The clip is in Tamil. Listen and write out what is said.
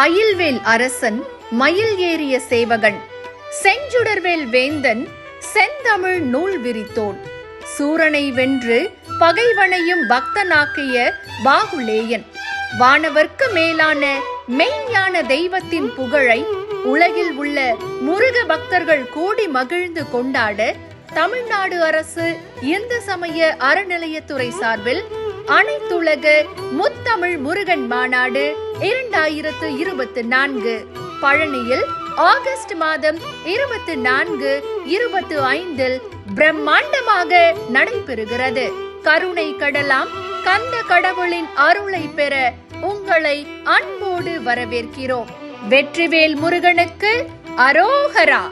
அயில்வேல் அரசன் மயில் ஏறிய சேவகன், செஞ்சுடர்வேல் வேந்தன் செந்தமிழ் நூல் விரித்தோன், சூரனை வென்று பகைவனையும் பக்தனாக்கிய பாகுலேயன், வானவர்க்கு மேலான மெய்ஞான தெய்வத்தின் புகழை உலகில் உள்ள முருக பக்தர்கள் கூடி மகிழ்ந்து கொண்டாட தமிழ்நாடு அரசு இந்து சமய அறநிலையத்துறை சார்பில் அனைத்துலக முத்தமிழ் முருகன் மாநாடு 2024 பழனியில் ஆகஸ்ட் மாதம் 24, 25 பிரம்மாண்டமாக நடைபெறுகிறது. கருணை கடலாம் கந்த கடவுளின் அருளை பெற உங்களை அன்போடு வரவேற்கிறோம். வெற்றிவேல் முருகனுக்கு அரோகரா.